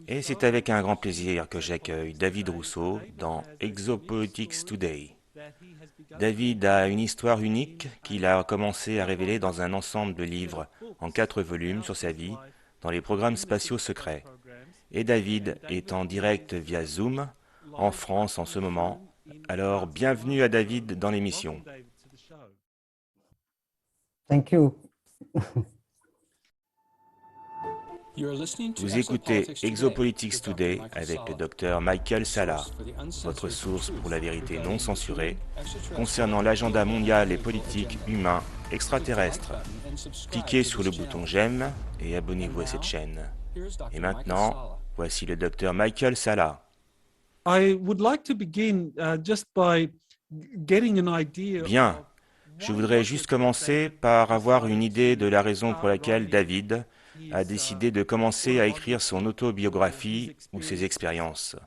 Et c'est avec un grand plaisir que j'accueille David Rousseau dans Exopolitics Today. David a une histoire unique qu'il a commencé à révéler dans un ensemble de livres en 4 volumes sur sa vie dans les programmes spatiaux secrets. Et David est en direct via Zoom en France en ce moment. Alors bienvenue à David dans l'émission. Thank you. Vous écoutez Exopolitics Today avec le docteur Michael Salla, votre source pour la vérité non censurée concernant l'agenda mondial et politique humain extraterrestre. Cliquez sur le bouton j'aime et abonnez-vous à cette chaîne. Et maintenant, voici le docteur Michael Salla. Bien, je voudrais juste commencer par avoir une idée de la raison pour laquelle David a décidé de commencer à écrire son autobiographie ou ses expériences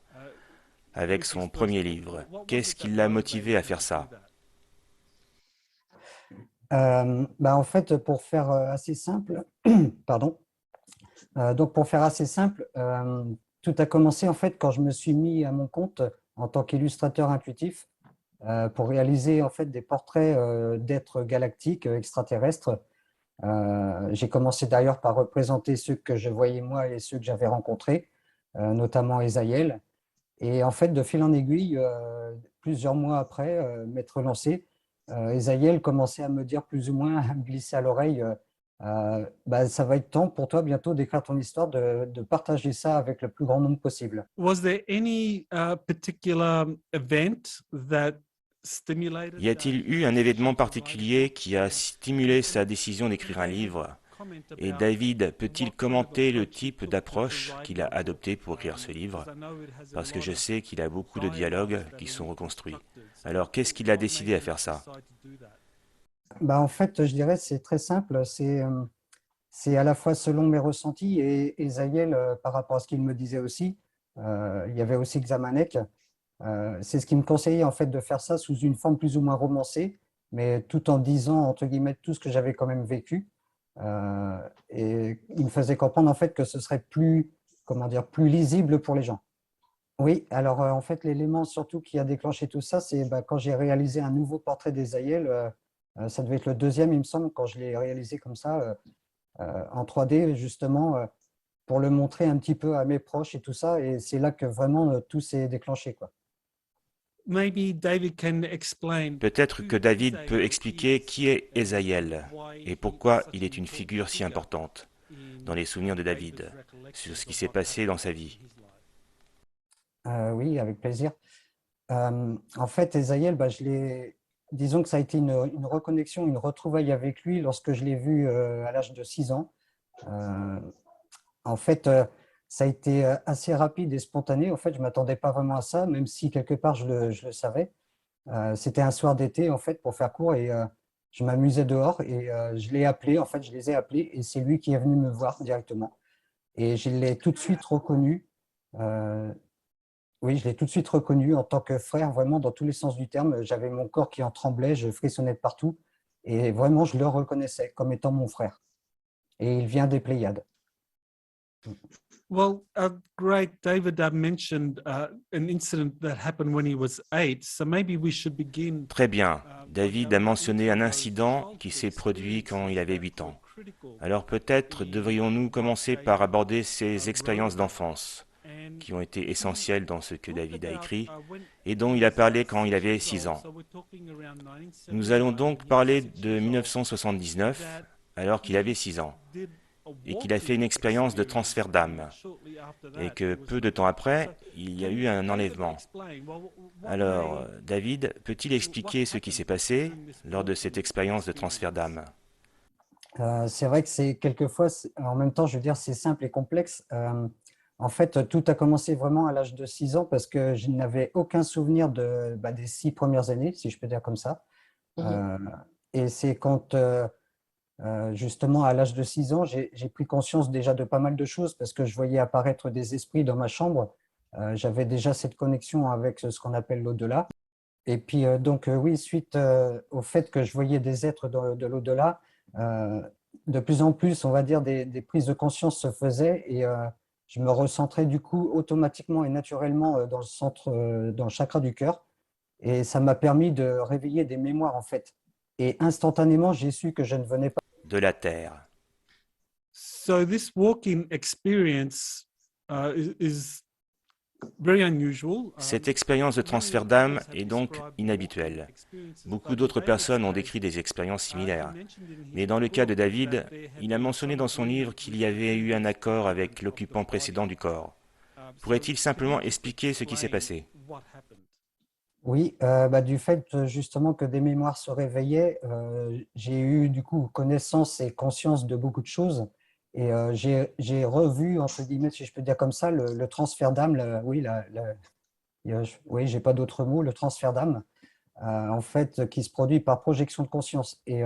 avec son premier livre. Qu'est-ce qui l'a motivé à faire ça? En fait, pour faire assez simple, pardon. Donc, pour faire assez simple, tout a commencé en fait quand je me suis mis à mon compte en tant qu'illustrateur intuitif pour réaliser en fait des portraits d'êtres galactiques extraterrestres. J'ai commencé d'ailleurs par représenter ceux que je voyais moi et ceux que j'avais rencontrés, notamment Esaïel. Et en fait, de fil en aiguille, plusieurs mois après m'être lancé, Esaïel commençait à me dire plus ou moins, à me glisser à l'oreille, ça va être temps pour toi bientôt d'écrire ton histoire, de partager ça avec le plus grand nombre possible. Y a-t-il eu un événement particulier qui a stimulé sa décision d'écrire un livre? Et David peut-il commenter le type d'approche qu'il a adopté pour écrire ce livre? Parce que je sais qu'il a beaucoup de dialogues qui sont reconstruits. Alors qu'est-ce qu'il a décidé à faire ça? En fait, je dirais c'est très simple, c'est à la fois selon mes ressentis et Esaïel par rapport à ce qu'il me disait aussi. Il y avait aussi Xamanek. C'est ce qui me conseillait en fait de faire ça sous une forme plus ou moins romancée, mais tout en disant entre guillemets tout ce que j'avais quand même vécu. Et il me faisait comprendre en fait que ce serait plus, comment dire, plus lisible pour les gens. Oui, alors en fait l'élément surtout qui a déclenché tout ça, c'est quand j'ai réalisé un nouveau portrait d'Esaïel. Ça devait être le deuxième, il me semble, quand je l'ai réalisé comme ça en 3D justement pour le montrer un petit peu à mes proches et tout ça. Et c'est là que vraiment tout s'est déclenché, quoi. Peut-être que David peut expliquer qui est Esaïel et pourquoi il est une figure si importante dans les souvenirs de David, sur ce qui s'est passé dans sa vie. Oui, avec plaisir. En fait, Esaïel, disons que ça a été une reconnexion, une retrouvaille avec lui lorsque je l'ai vu à l'âge de 6 ans. En fait, ça a été assez rapide et spontané. En fait, je ne m'attendais pas vraiment à ça, même si quelque part je le savais. C'était un soir d'été, en fait, pour faire court, et je m'amusais dehors et je l'ai appelé, en fait, je les ai appelés et c'est lui qui est venu me voir directement. Et je l'ai tout de suite reconnu. Oui, je l'ai tout de suite reconnu en tant que frère, vraiment dans tous les sens du terme. J'avais mon corps qui en tremblait, je frissonnais de partout et vraiment, je le reconnaissais comme étant mon frère. Et il vient des Pléiades. Great. David mentioned an incident that happened when he was 8, so maybe we should begin. Très bien. David a mentionné un incident qui s'est produit quand il avait 8 ans. Alors peut-être devrions-nous commencer par aborder ses expériences d'enfance, qui ont été essentielles dans ce que David a écrit et dont il a parlé quand il avait 6 ans. Nous allons donc parler de 1979, alors qu'il avait 6 ans, et qu'il a fait une expérience de transfert d'âme, et que peu de temps après, il y a eu un enlèvement. Alors, David, peut-il expliquer ce qui s'est passé lors de cette expérience de transfert d'âme? C'est vrai que c'est quelquefois, en même temps, je veux dire, c'est simple et complexe. En fait, tout a commencé vraiment à l'âge de 6 ans parce que je n'avais aucun souvenir des 6 premières années, si je peux dire comme ça. Et c'est quand, justement, à l'âge de 6 ans, j'ai pris conscience déjà de pas mal de choses parce que je voyais apparaître des esprits dans ma chambre. J'avais déjà cette connexion avec ce qu'on appelle l'au-delà. Et puis, oui, suite au fait que je voyais des êtres de l'au-delà, de plus en plus, on va dire, des prises de conscience se faisaient et je me recentrais du coup automatiquement et naturellement dans le centre, dans le chakra du cœur. Et ça m'a permis de réveiller des mémoires en fait. Et instantanément, j'ai su que je ne venais pas. de la terre. So this walking experience is very unusual. Cette expérience de transfert d'âme est donc inhabituelle. Beaucoup d'autres personnes ont décrit des expériences similaires. Mais dans le cas de David, il a mentionné dans son livre qu'il y avait eu un accord avec l'occupant précédent du corps. Pourrait-il simplement expliquer ce qui s'est passé? Oui, du fait justement que des mémoires se réveillaient, j'ai eu du coup connaissance et conscience de beaucoup de choses. Et j'ai revu, entre guillemets, si je peux dire comme ça, le transfert d'âme, oui, oui, j'ai pas d'autre mot, le transfert d'âme, en fait, qui se produit par projection de conscience. Et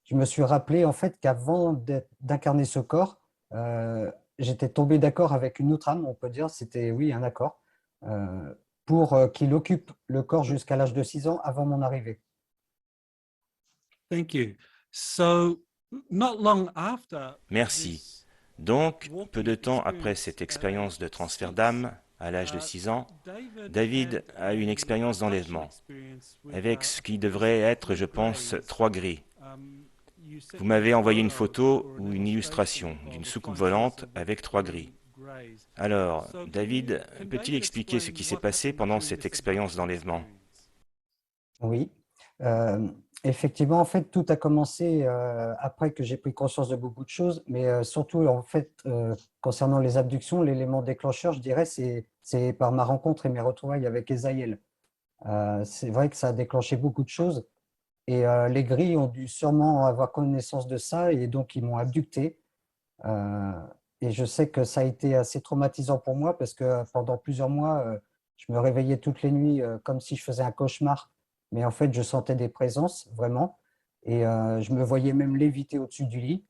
je me suis rappelé en fait qu'avant d'incarner ce corps, j'étais tombé d'accord avec une autre âme, on peut dire, c'était oui un accord, pour qu'il occupe le corps jusqu'à l'âge de 6 ans avant mon arrivée. Thank you. So not long after Merci. this Donc, peu de walking temps après experience cette at expérience age de transfert 6, d'âme, à l'âge de 6 ans, David David a eu une had an expérience abduction d'enlèvement, experience with avec ce qui what was devrait être, je three pense, greys. 3 gris. You sent Vous me a m'avez envoyé une photo photo or an ou une illustration illustration d'une of a soucoupe flying saucer volante with avec 3 gris. 3 greys. Alors, So David can peut-il David expliquer ce explain qui s'est what passé happened pendant during cette this expérience abduction d'enlèvement? experience? Oui. Effectivement, en fait, tout a commencé après que j'ai pris conscience de beaucoup de choses, mais surtout, en fait, concernant les abductions, l'élément déclencheur, je dirais, c'est par ma rencontre et mes retrouvailles avec Esaïel. C'est vrai que ça a déclenché beaucoup de choses et les gris ont dû sûrement avoir connaissance de ça et donc ils m'ont abducté. Euh, et je sais que ça a été assez traumatisant pour moi parce que pendant plusieurs mois, je me réveillais toutes les nuits comme si je faisais un cauchemar. Mais en fait, je sentais des présences, vraiment. Et je me voyais même léviter au-dessus du lit.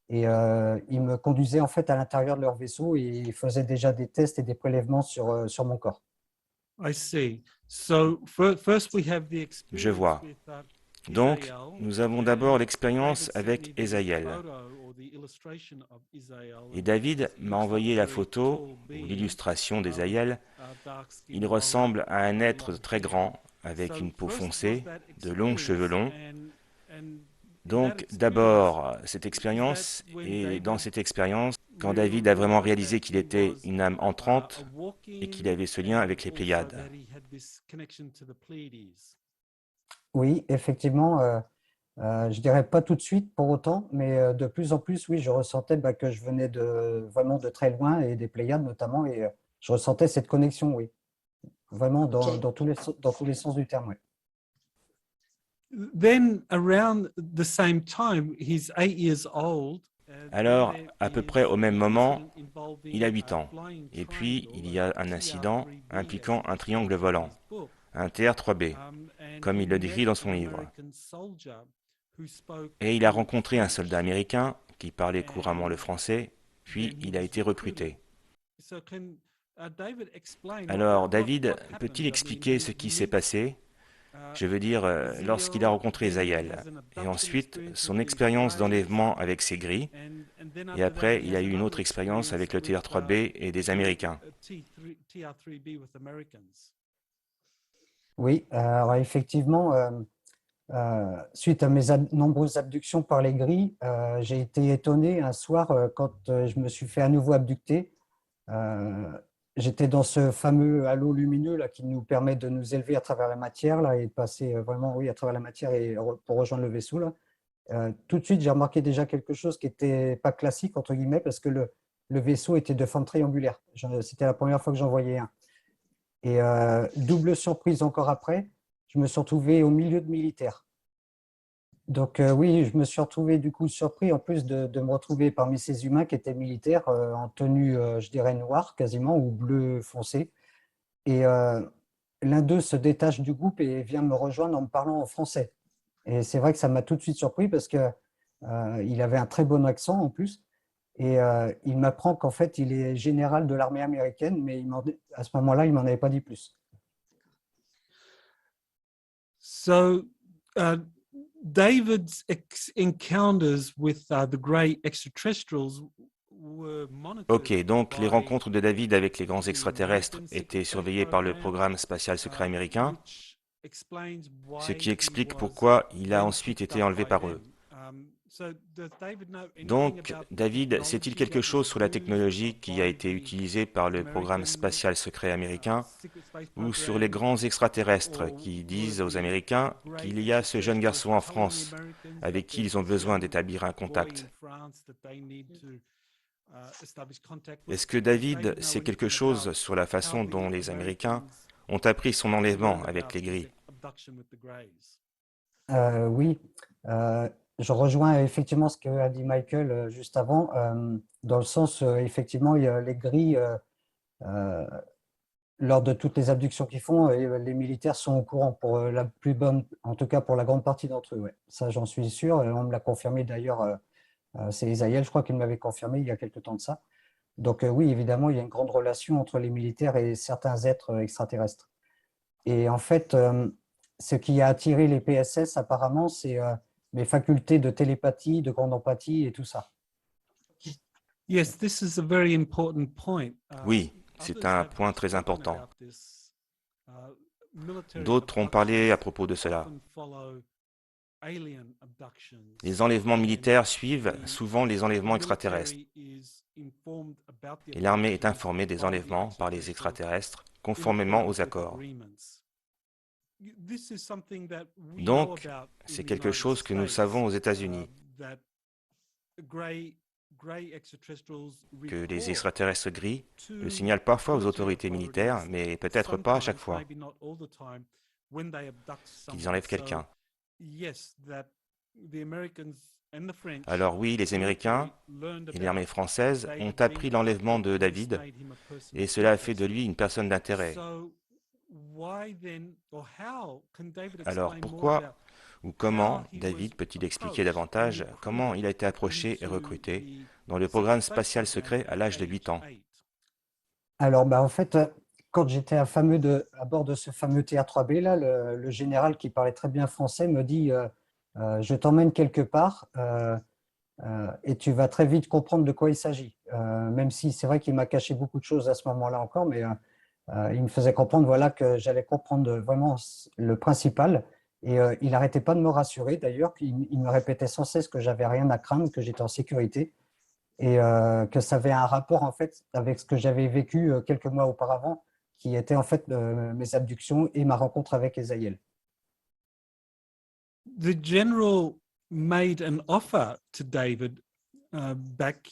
Et ils me conduisaient en fait à l'intérieur de leur vaisseau et ils faisaient déjà des tests et des prélèvements sur mon corps. I see. So first we have the Je experience vois. with Donc, Isael, nous avons d'abord and l'expérience David sent me avec the Esaïel. photo or the illustration of Isael, Et and David it m'a looks like a envoyé la very photo tall ou being l'illustration with d'Esaïel. dark skin, Il ressemble à un être long très hair. grand, avec So une peau first was foncée, that de longs cheveux experience, longs. and in that Donc experience, d'abord cette is that expérience, when et dans David cette expérience, quand David a vraiment realized that réalisé qu'il he était was une âme a entrante et qu'il walking, avait ce lien and avec les also Pléiades. that he had this connection to the Pleiades? Oui, effectivement, je dirais pas tout de suite pour autant, mais de plus en plus, oui, je ressentais que je venais vraiment de très loin et des Pléiades notamment, et je ressentais cette connexion, oui, vraiment Ok. dans tous les sens du terme. Oui. Then around the same time, he's 8 years old. Then Alors, there à peu près is au même an moment, incident il a involving 8 a ans. flying Et puis, il y triangle, a a un incident TR3B, as impliquant he un triangle describes in volant, his book. un TR3B, And comme he il le met décrit dans an son livre. American soldier who spoke Et il a fluent rencontré un soldat French, américain qui parlait couramment le and français, puis then he il a was été recruited. recruté. So can David explain Alors, what David peut-il happened? I mean, expliquer ce he qui s'est meets passé? uh, Je veux dire, lorsqu'il a Israel, rencontré then he Esaïel, has an et abduction ensuite experience with son these expérience Greys, d'enlèvement avec ses gris, and then et after that après he il a has eu une another autre expérience experience avec le with TR3B et des Américains. TR3B with Americans. Oui, alors effectivement, suite à mes nombreuses abductions par les gris, j'ai été étonné un soir quand je me suis fait à nouveau abducter. Euh, J'étais dans ce fameux halo lumineux là, qui nous permet de nous élever à travers la matière là, et de passer vraiment oui, à travers la matière et pour rejoindre le vaisseau. Là. Tout de suite, j'ai remarqué déjà quelque chose qui n'était pas classique, entre guillemets, parce que le vaisseau était de forme triangulaire. C'était la première fois que j'en voyais un. Et double surprise encore après, je me suis retrouvé au milieu de militaires. Donc oui, je me suis retrouvé du coup surpris en plus de me retrouver parmi ces humains qui étaient militaires en tenue, je dirais, noire quasiment ou bleu foncé. Et l'un d'eux se détache du groupe et vient me rejoindre en me parlant en français. Et c'est vrai que ça m'a tout de suite surpris parce que il avait un très bon accent en plus. Et il m'apprend qu'en fait, il est général de l'armée américaine, mais à ce moment-là, il m'en avait pas dit plus. So David's encounters with the grey extraterrestrials were monitored Ok, donc les by rencontres de David avec les grands the extraterrestres American étaient Secret Space surveillées par le Program, programme spatial secret américain, which explains ce why qui he explique was pourquoi il a then ensuite picked été up enlevé by par eux. them. So does David know anything Donc, about the David, sait-il technology quelque that was chose sur la used technologie qui a by été the utilisée par le programme American spatial secret américain Secret Space ou sur les Program, grands extraterrestres or qui were disent aux the Américains grey qu'il y a ce jeune extraterrestrials garçon en telling the France Americans that avec qui there's ils ont this besoin young d'établir un boy in contact? France that they need to establish contact with? Est-ce que Does David David know sait quelque anything about chose sur la how façon dont the les Américains Americans ont appris son enlèvement learned avec about les his gris? abduction with the Greys? Oui, je rejoins effectivement ce qu'a dit Michael juste avant, dans le sens, effectivement, il y a les grilles, euh, lors de toutes les abductions qu'ils font, les militaires sont au courant pour la plus bonne, en tout cas pour la grande partie d'entre eux. Ouais. Ça, j'en suis sûr. On me l'a confirmé d'ailleurs, c'est Isaïel, je crois qu'il m'avait confirmé il y a quelque temps de ça. Donc oui, évidemment, il y a une grande relation entre les militaires et certains êtres extraterrestres. Et en fait, ce qui a attiré les PSS, apparemment, c'est mes facultés de télépathie, de grande empathie et tout ça. Yes, this is a very important point. Oui, c'est Others un have point très spoken important. about this. Military D'autres ont parlé à propos de abductions cela. often follow alien abductions, Les enlèvements and militaires suivent the souvent les enlèvements extraterrestres. military is informed about the Et l'armée est abductions informée des by the enlèvements par les extraterrestrials extraterrestres in conformément aux accordance with accords. agreements. This is something that we know Donc, about in c'est the quelque United chose que nous savons aux States, États-Unis, that grey extraterrestrials que les report extraterrestres gris le to signalent parfois aux military autorités militaires, authorities, mais peut-être pas à chaque sometimes, fois maybe not all the time, when they abduct qu'ils someone. enlèvent So quelqu'un. yes, that the Americans and the French Alors oui, les Américains military learned et l'armée about française ont David being appris l'enlèvement abducted, de and this David, made him a person et of cela a fait de interest. lui une personne d'intérêt. So why then, or how can David Alors explain more pourquoi about ou how comment he David was peut-il expliquer approached and davantage comment il a été recruited approché et into recruté the dans le secret programme space spatial program secret à at l'âge de 8 age ans? 8? Alors, en fait, quand j'étais à bord de ce fameux TR-3B, là, le général qui parlait très bien français me dit je t'emmène quelque part et tu vas très vite comprendre de quoi il s'agit. Même si c'est vrai qu'il m'a caché beaucoup de choses à ce moment-là encore, mais il me faisait comprendre voilà, que j'allais comprendre vraiment le principal. Et il n'arrêtait pas de me rassurer d'ailleurs, il me répétait sans cesse que j'avais rien à craindre, que j'étais en sécurité et que ça avait un rapport en fait avec ce que j'avais vécu quelques mois auparavant, qui était en fait mes abductions et ma rencontre avec Esaïel. The general made an offer to David back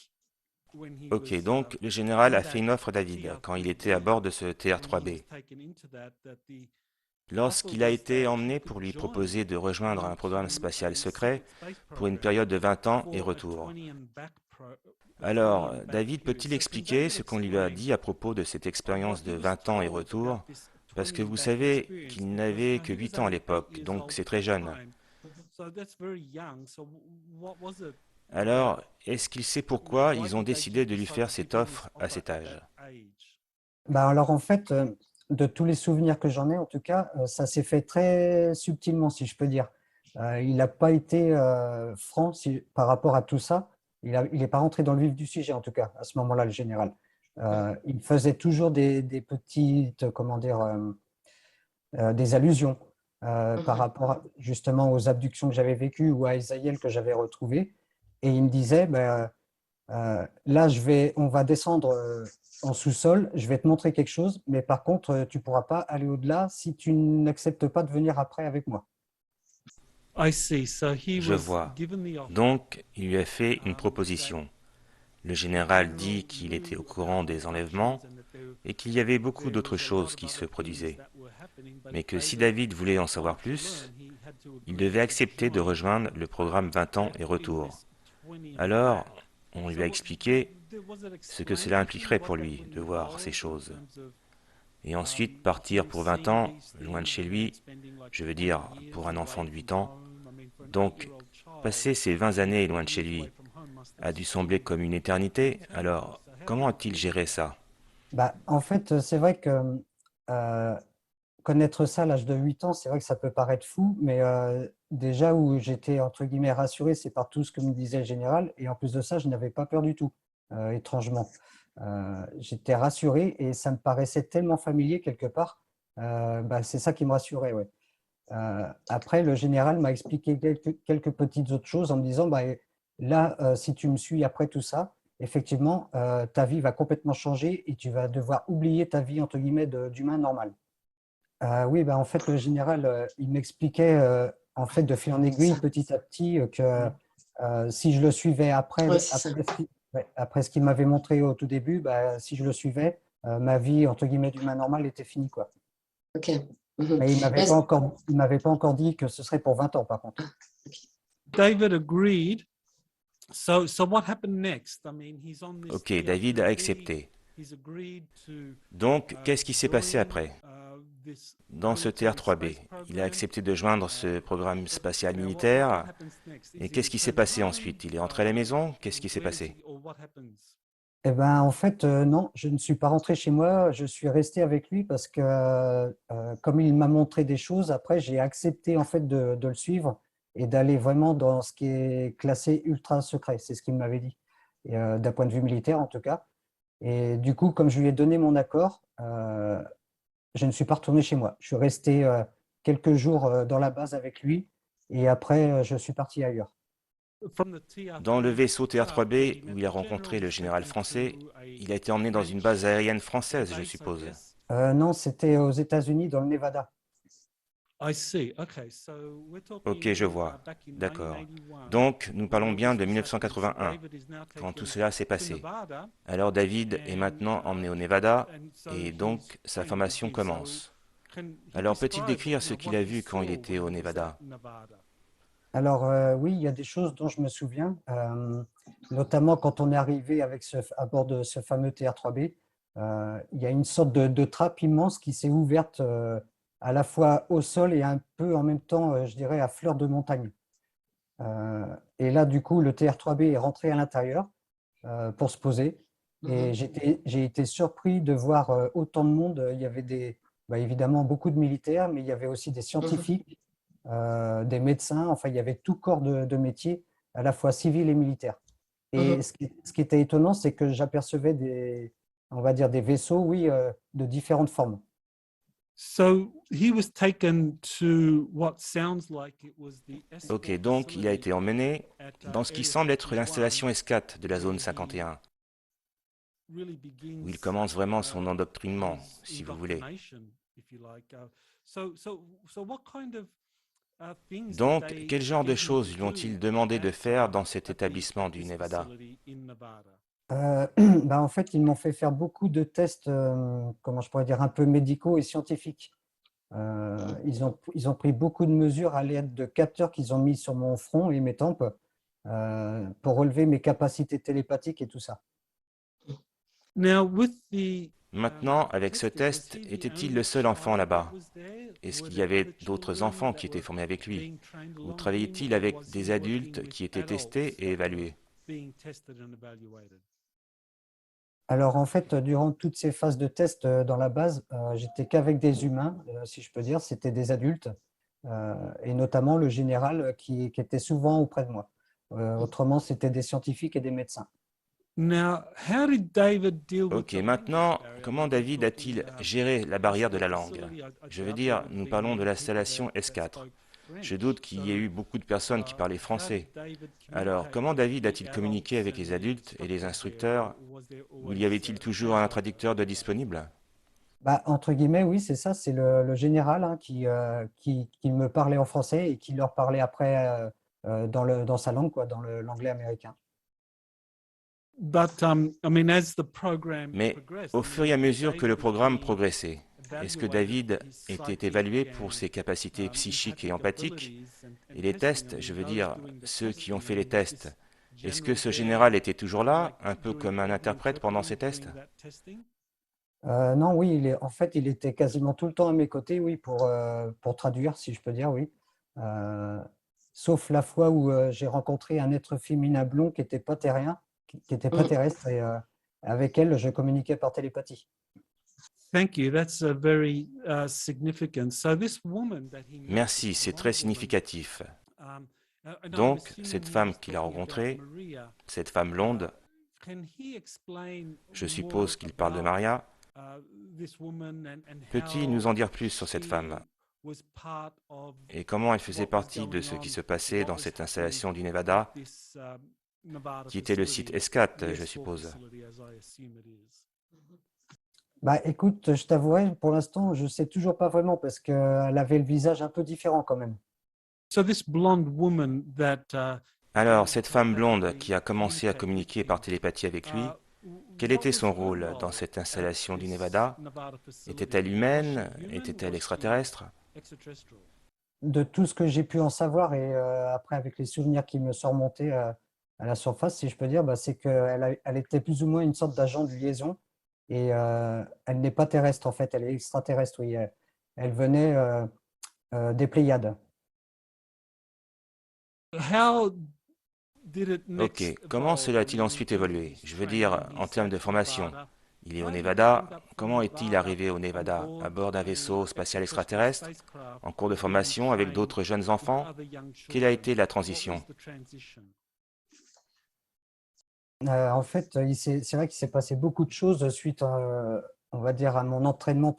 when he Ok, was donc le général in a fait that une offre à David quand il était à bord de ce TR-3B, and he TR-3B. was taken into that the offer Lorsqu'il a was été that he emmené could pour lui join proposer de rejoindre un programme into spatial the secret secret space pour une program période de 20 ans et for a retour. 20 and back a 20 Alors, and back David period. peut-il So can expliquer David ce qu'on lui a explain dit à propos de cette what expérience he de was 20 ans et told retour? about this Parce 20 que and vous back savez experience? qu'il Because n'avait que he was 8 ans à only 8 l'époque, years donc old c'est at très the jeune. time. So that's very young. So what was it Alors, about? est-ce qu'il sait pourquoi Why ils ont did they décidé de lui decide faire to cette give him this offre à offer cet at âge? that age? Alors en fait, de tous les souvenirs que j'en ai, en tout cas, ça s'est fait très subtilement, si je peux dire. Il n'a pas été franc par rapport à tout ça. Il n'est pas rentré dans le vif du sujet, en tout cas, à ce moment-là, le général. Il faisait toujours des petites, comment dire, des allusions par rapport justement aux abductions que j'avais vécues ou à Esaïel que j'avais retrouvé. Et il me disait, ben, là, on va descendre en sous-sol, je vais te montrer quelque chose, mais par contre, tu ne pourras pas aller au-delà si tu n'acceptes pas de venir après avec moi. I see. So he Je was vois. given the offer. Donc, il lui a fait une That proposition. Le the général general dit qu'il était knew au about courant the des abductions enlèvements and that et qu'il y avait beaucoup there d'autres was a lot choses of qui se other things produisaient. that were happening, but Mais que si David David voulait en savoir wanted to plus, learn, he had to il agree devait to accepter de join rejoindre le programme 20 ans et in retour. this 20 and Alors, back. on lui So a expliqué was it ce que explained cela to him impliquerait what pour that lui would de voir ces involve in choses. terms of Et ensuite partir him pour 20 seeing ans, these loin de things chez and then lui, spending like je veux 20 dire years pour un enfant away de 8 from ans. home? I mean, for an Donc, 8-year-old child, passer ces 20 années loin de 20 chez years away lui from home must have a dû sembler comme une éternité. eternity. Alors, So how comment did he a-t-il deal with géré that? ça? Bah, en fait, c'est vrai que euh, connaître ça à l'âge de 8 ans, c'est vrai que ça peut paraître fou, mais déjà où j'étais entre guillemets rassuré, c'est par tout ce que me disait le général, et en plus de ça, je n'avais pas peur du tout, étrangement. J'étais rassuré et ça me paraissait tellement familier quelque part. Bah, c'est ça qui me rassurait, ouais. Après, le général m'a expliqué quelques petites autres choses en me disant, bah, là, si tu me suis après tout ça, effectivement, ta vie va complètement changer et tu vas devoir oublier ta vie, entre guillemets, d'humain normal. Oui, bah, en fait, le général, il m'expliquait, en fait, de fil en C'est aiguille, ça. petit à petit, que si je le suivais Ouais, c'est ça. après ce qu'il m'avait montré au tout début, bah, si je le suivais, ma vie, entre guillemets, d'humain normal était finie, quoi. Ok. Mhm. Mais Là, il m'avait pas encore dit que ce serait pour 20 ans, par contre. David agreed. So what happened next? I mean, he's on this Ok, David a TR3B. accepté. He's agreed to Donc, qu'est-ce qui s'est passé join, après? this Dans ce military TR-3B, space il a program. accepté de joindre ce programme spatial Now, what militaire. happens next? Et Is he qu'est-ce qui s'est returned passé home? ensuite? Il est rentré à la maison? Qu'est-ce qui s'est Where does passé? he, or what happens? Eh ben, en fait, non, je ne suis pas rentré chez moi, je suis resté avec lui parce que comme il m'a montré des choses, après, j'ai accepté en fait de le suivre et d'aller vraiment dans ce qui est classé ultra secret, c'est ce qu'il m'avait dit, et, d'un point de vue militaire en tout cas. Et du coup, comme je lui ai donné mon accord, je ne suis pas retourné chez moi. Je suis resté quelques jours dans la base avec lui et après, je suis parti ailleurs. From the TR3B Dans le vaisseau TR-3B, où il a the rencontré general le was général taken français, to il a été emmené dans une base aérienne française, je suppose. Non, c'était aux États-Unis, dans le Nevada. I see. Okay, so we're Ok, je talking vois. back in D'accord. 1981. Donc, nous parlons when bien this de was happening. So 1981, David is now quand tout taken cela s'est to passé. Nevada, Alors David est and maintenant emmené au Nevada, and so et he's donc sa trained formation with him. So commence. can he Alors peut-il describe décrire ce qu'il what a he vu quand il saw était when au he was at Nevada? Nevada? Alors oui, il y a des choses dont je me souviens, notamment quand on est arrivé à bord de ce fameux TR-3B, il y a une sorte de trappe immense qui s'est ouverte à la fois au sol et un peu en même temps, je dirais, à fleur de montagne. Et là, du coup, le TR-3B est rentré à l'intérieur pour se poser. Et j'ai été surpris de voir autant de monde. Il y avait bah, évidemment beaucoup de militaires, mais il y avait aussi des scientifiques, des médecins. Enfin, il y avait tout corps de métier, à la fois civil et militaire. Et ce qui était étonnant, c'est que j'apercevais on va dire des vaisseaux, oui, de différentes formes. So he was taken to what sounds like it was the Ok, escort donc il a été facility emmené at dans ce qui Area semble être 51, l'installation S4 de la zone where he 51, really où il begins commence vraiment son endoctrinement, his si vous voulez. indoctrination, if you like. So what kind of things did Donc, they quel genre de get him to choses lui ont-ils do demandé de faire dans cet at établissement du this Nevada? facility in Nevada? Bah, en fait, ils m'ont fait faire beaucoup de tests, comment je pourrais dire, un peu médicaux et scientifiques. Ils ont pris beaucoup de mesures à l'aide de capteurs qu'ils ont mis sur mon front et mes tempes pour relever mes capacités télépathiques et tout ça. Now, with the Maintenant, avec ce testing, was test, he the était-il only le seul enfant child that là-bas? was there? Est-ce Were qu'il y there avait other d'autres children enfants that qui étaient were formés avec lui? being trained Ou along with him, travaillait-il or avec was he des working adultes with qui étaient adults testés et that were évalués? being tested and evaluated? Alors en fait, durant toutes ces phases de test dans la base, j'étais qu'avec des humains, si je peux dire, c'était des adultes, et notamment le général qui était souvent auprès de moi. Autrement, c'était des scientifiques et des médecins. Now, how did David deal with Ok, the language maintenant, barrier? comment Like we're David talking a-t-il géré la barrière de la escort langue? facility. Je veux Doubt dire, there would have nous been parlons de many people l'installation that S4. spoke Je French. doute qu'il y ait eu beaucoup de personnes qui parlaient How did français. David Alors, communicate comment with David the a-t-il communiqué adults avec and les the adultes et les instructors there, instructeurs? or was there Ou y always avait-il toujours un traducteur de disponible? Bah, entre guillemets, oui, c'est ça, c'est le général hein, qui me parlait en français et qui leur parlait après dans sa langue, quoi, dans l'anglais américain. But I mean, as the program Mais progressed, au I fur et à mean, mesure que David le was programme being progressait, est-ce que evaluated David for his était psychic évalué pour and ses capacités psychiques et empathic empathiques? abilities Et and les testing? I tests, je mean, veux those dire, doing the ceux qui ont testing, fait I les mean, was tests, this est-ce que general ce there, général était toujours like là, un peu during comme un the interprète pendant interpreting ces tests? during that testing? Non, oui, en fait, il était quasiment tout le temps à mes côtés, oui, pour traduire, si je peux dire, oui. Sauf la fois où j'ai rencontré un être féminin blond qui n'était pas terrien, qui était pas terrestre, et avec elle, je communiquais par télépathie. Thank you. That's very significant. So this woman that he met, Merci, this c'est blonde très woman, significatif. and I'm Donc, assuming cette he femme was qu'il a talking about rencontrée, Maria. cette femme blonde, Can he explain je more suppose qu'il parle de about Maria. this woman and Peut-il how nous en dire plus sur cette femme she was part of et comment elle faisait what was partie de going ce qui on, se passait what dans was cette happening installation du at Nevada, this Nevada qui était le site facility, ESCAT, the je S4 suppose. facility, as I assume it is. Bah, écoute, je t'avouerai, pour l'instant, je sais toujours pas vraiment parce qu'elle avait le visage un peu différent quand même. So this blonde woman that Alors, cette femme blonde qui a commencé à communiquer par télépathie avec lui, quel était son rôle dans cette installation du Nevada? Était-elle humaine? Était-elle extraterrestre? De tout ce que j'ai pu en savoir et après avec les souvenirs qui me sont remontés à la surface, si je peux dire, bah, c'est elle était plus ou moins une sorte d'agent de liaison et elle n'est pas terrestre en fait, elle est extraterrestre, oui. Elle venait des Pléiades. How did it Ok, next comment evolve cela a-t-il in ensuite terms of évolué? his Je veux dire, training? en He's termes at de formation. Nevada. Il est au How did he Nevada. end up from Comment est-il Nevada arrivé au on Nevada, à board bord d'un a vaisseau spatial extraterrestrial extraterrestre, spacecraft en cours de being formation avec trained d'autres jeunes with enfants? other young Quelle a children? été la What transition? was the transition? En fait, c'est vrai qu'il s'est passé beaucoup de choses suite, on va dire, à mon entraînement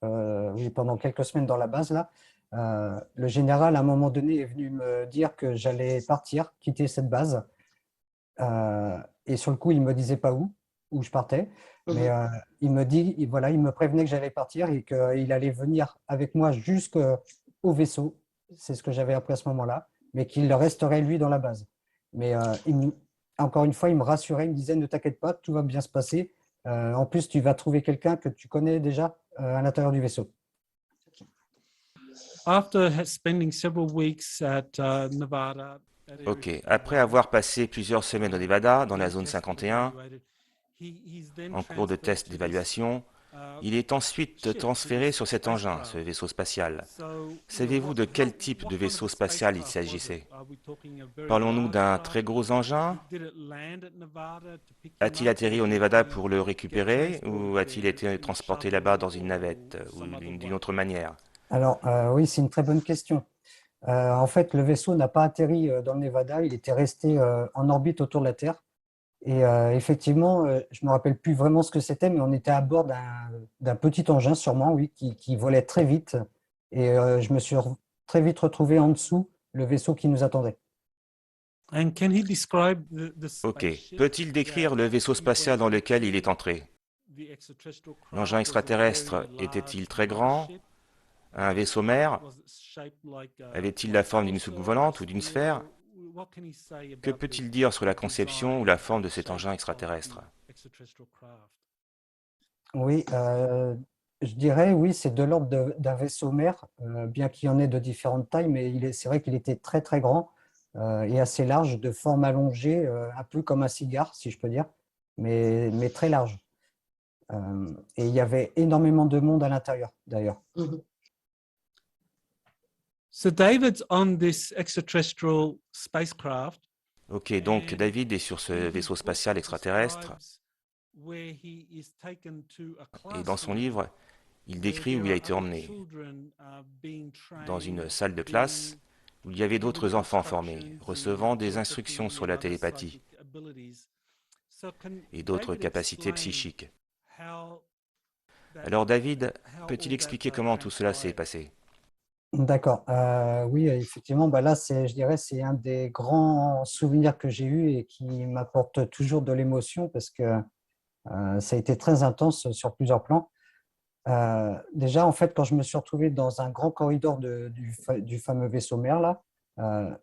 oui, pendant quelques semaines dans la base là. Le général, à un moment donné, est venu me dire que j'allais partir, quitter cette base. Et sur le coup, il me disait pas où je partais, mais il me dit, voilà, il me prévenait que j'allais partir et qu'il allait venir avec moi jusqu'au vaisseau. C'est ce que j'avais appris à ce moment-là, mais qu'il resterait lui dans la base. Mais encore une fois, il me rassurait, il me disait, ne t'inquiète pas, tout va bien se passer. En plus, tu vas trouver quelqu'un que tu connais déjà à l'intérieur du vaisseau. After spending several weeks at Nevada, at Area Ok, 51, après avoir passé plusieurs semaines au Nevada, dans la zone 51, he's then en cours de transferred test to this, d'évaluation, il est ensuite ship, to transféré this sur cet engin, ce spacecraft. vaisseau spatial. So, Savez-vous de quel type de what kind of vaisseau a spatial il spacecraft was it? s'agissait? Are we talking a very Parlons-nous large d'un très craft? gros engin? Did it land at Nevada to pick him A-t-il up, atterri or au did Nevada he pour le get récupérer ou transported a-t-il there été in a transporté shuttle là-bas dans une or navette ou some other d'une way? autre manière? Alors, oui, c'est une très bonne question. En fait, le vaisseau n'a pas atterri dans le Nevada, il était resté en orbite autour de la Terre. Et effectivement, je ne me rappelle plus vraiment ce que c'était, mais on était à bord d'un petit engin, sûrement, oui, qui volait très vite. Et je me suis très vite retrouvé en dessous, le vaisseau qui nous attendait. And can he describe the Ok, spaceship peut-il décrire le vaisseau that he spatial dans went lequel il est into? entré? The extraterrestrial L'engin craft, was it extraterrestre very large était-il très grand? mothership? Un vaisseau mère? Was it shaped like Avait-il la like forme d'une soucoupe saucer or a volante ou d'une sphère? sphere? What can he say Que about peut-il dire sur la the conception ou design la and forme de the cet shape engin of extraterrestre? the extraterrestrial craft? Oui, je dirais, oui, c'est de l'ordre d'un vaisseau mère, bien qu'il y en ait de différentes tailles, mais c'est vrai qu'il était très, très grand et assez large, de forme allongée, un peu comme un cigare, si je peux dire, mais très large. Et il y avait énormément de monde à l'intérieur, d'ailleurs. So David's on this extraterrestrial spacecraft. Ok, donc David est sur ce vaisseau spatial extraterrestre et dans son livre, il décrit où il a été emmené, dans une salle de classe où il y avait d'autres enfants formés, recevant des instructions sur la télépathie et d'autres capacités psychiques. Alors David, peut-il expliquer comment tout cela s'est passé? D'accord. Oui, effectivement, bah là, je dirais, c'est un des grands souvenirs que j'ai eus et qui m'apporte toujours de l'émotion parce que ça a été très intense sur plusieurs plans. Déjà, en fait, quand je me suis retrouvé dans un grand corridor du fameux vaisseau mère, là, à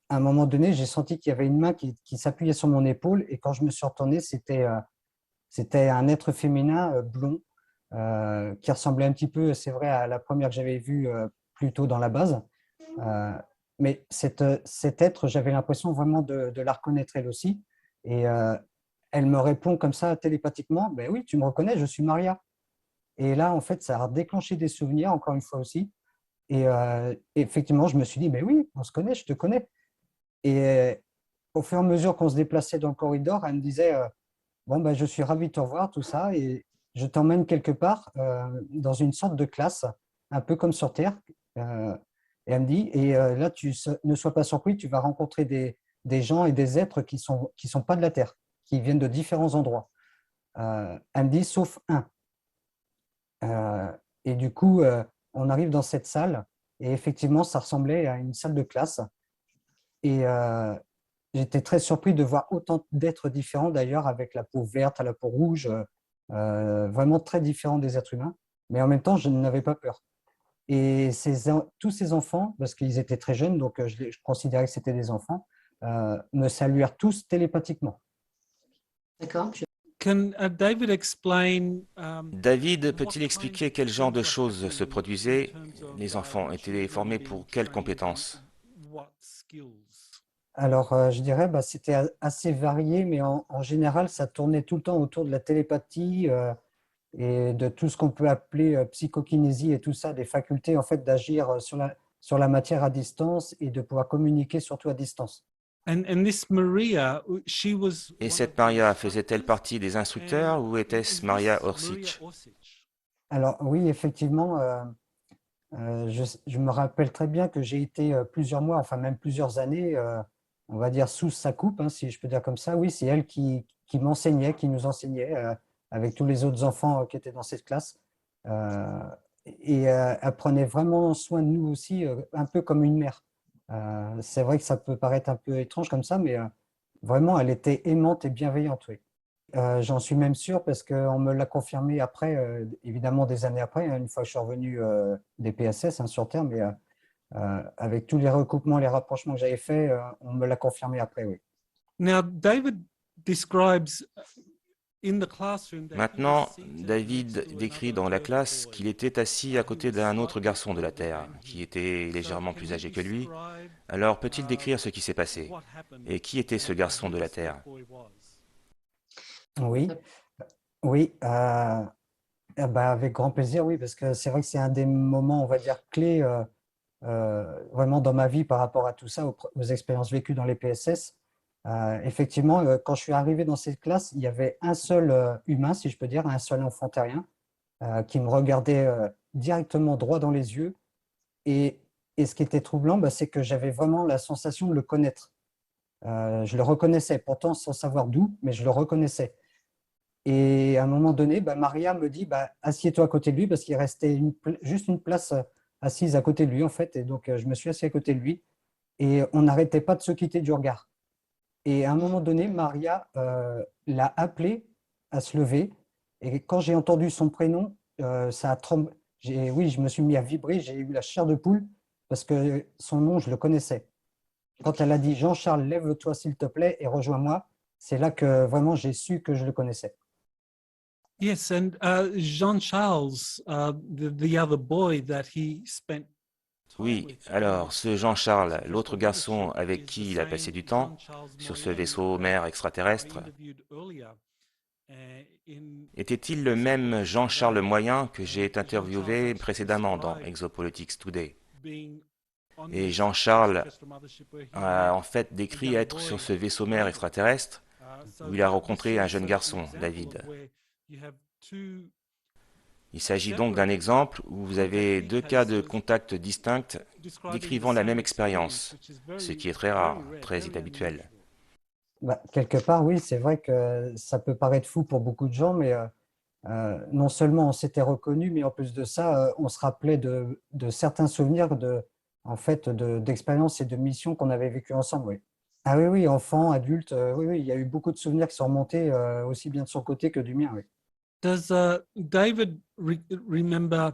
un moment donné, j'ai senti qu'il y avait une main qui s'appuyait sur mon épaule et quand je me suis retourné, c'était un être féminin blond qui ressemblait un petit peu, c'est vrai, à la première que j'avais vue plus tôt dans la base. Mais cet être, j'avais l'impression vraiment de la reconnaître elle aussi. Et elle me répond comme ça télépathiquement, ben oui, tu me reconnais, je suis Maria. Et là, en fait, ça a déclenché des souvenirs, encore une fois aussi. Et effectivement, je me suis dit, mais oui, on se connaît, je te connais. Et au fur et à mesure qu'on se déplaçait dans le corridor, elle me disait, bon, ben, je suis ravi de te revoir, tout ça. Et je t'emmène quelque part dans une sorte de classe, un peu comme sur Terre. Et elle me dit, là, ne sois pas surpris, tu vas rencontrer des gens et des êtres qui sont pas de la Terre, qui viennent de différents endroits. Elle me dit, sauf un. Et du coup, on arrive dans cette salle, et effectivement, ça ressemblait à une salle de classe. Et j'étais très surpris de voir autant d'êtres différents, d'ailleurs, avec la peau verte à la peau rouge, vraiment très différents des êtres humains. Mais en même temps, je n'avais pas peur. Et tous ces enfants, parce qu'ils étaient très jeunes, donc je considérais que c'était des enfants, me saluèrent tous télépathiquement. D'accord. Can David explain David what peut-il kind expliquer of quel genre de things were choses se happening in produisaient? terms of Les enfants étaient children formés being pour quelles trained in compétences? what skills? Alors, je dirais, bah, c'était assez varié, mais en général, ça tournait tout le temps autour de la télépathie et de tout ce qu'on peut appeler psychokinésie et tout ça, des facultés en fait d'agir sur la matière à distance et de pouvoir communiquer surtout à distance. And this Maria, she was Et one of cette the Maria faisait-elle instructors. partie des instructeurs ou Is était-ce Maria this Maria Orsic? Orsic? Alors oui, effectivement, je me rappelle très bien que j'ai été plusieurs mois, enfin même plusieurs années, on va dire sous sa coupe, hein, si je peux dire comme ça. Oui, c'est elle qui m'enseignait, qui nous enseignait avec tous les autres enfants qui étaient dans cette classe. Euh, Elle prenait vraiment soin de nous aussi, un peu comme une mère. C'est vrai que ça peut paraître un peu étrange comme ça, mais vraiment, elle était aimante et bienveillante, oui. J'en suis même sûr parce qu'on me l'a confirmé après, évidemment des années après, hein, une fois que je suis revenu des PSS hein, sur Terre, mais avec tous les recoupements, les rapprochements que j'avais faits, on me l'a confirmé après, oui. Now, David describes in the classroom that he was Maintenant, seated next David to décrit another dans la Earth classe qu'il boy était assis à who côté was d'un autre slightly garçon de la older Terre, than qui him. était So, légèrement can plus you âgé que lui. describe Alors peut-il décrire ce qui s'est passé? what happened Et qui était ce and garçon who de la this Terre? boy was? Oui, oui, bah, avec grand plaisir, oui, parce que c'est vrai que c'est un des moments, on va dire, clés vraiment dans ma vie par rapport à tout ça, aux expériences vécues dans les PSS. Effectivement, quand je suis arrivé dans cette classe, il y avait un seul humain, si je peux dire, un seul enfant terrien qui me regardait directement droit dans les yeux. Et, et ce qui était troublant, bah, c'est que j'avais vraiment la sensation de le connaître. Je le reconnaissais, pourtant sans savoir d'où, mais je le reconnaissais. Et à un moment donné, bah, Maria me dit, bah, assieds-toi à côté de lui, parce qu'il restait juste une place assise à côté de lui, en fait. Et donc, je me suis assis à côté de lui, et on n'arrêtait pas de se quitter du regard. Et à un moment donné, Maria l'a appelé à se lever. Et quand j'ai entendu son prénom, ça a tremblé. Oui, je me suis mis à vibrer, j'ai eu la chair de poule, parce que son nom, je le connaissais. Quand elle a dit Jean-Charles, lève-toi s'il te plaît et rejoins-moi, c'est là que vraiment j'ai su que je le connaissais. Yes, and Jean-Charles, the other boy that he spent time Oui, with on alors this ce Jean-Charles, l'autre successful garçon leadership avec is the qui il a passé same du temps Jean-Charles sur ce Moyen vaisseau that mère I extraterrestre, interviewed earlier. In était-il le même Exopolitics Jean-Charles Today, Moyen que j'ai Jean-Charles interviewé actually précédemment dans described Exopolitics Today? being on Et this Jean-Charles extraterrestrial mothership where he a met en fait a décrit young être sur boy, ce vaisseau mère David. extraterrestre So où il a this rencontré un is jeune an garçon, example David. of where you have two Il s'agit donc d'un separate exemple où vous avez deux cas de cases contact distincts describing the décrivant la même same experience, expérience, which is ce very, qui est très rare, very rare, très very inhabituel. unusual. Bah, quelque part, oui, c'est vrai que ça peut paraître fou pour beaucoup de gens, mais non seulement on s'était reconnus, mais en plus de ça, on se rappelait de certains souvenirs en fait, d'expériences et de missions qu'on avait vécues ensemble. Oui. Ah oui, oui, enfants, adultes, oui, oui, il y a eu beaucoup de souvenirs qui sont remontés, aussi bien de son côté que du mien. Oui. Does David remember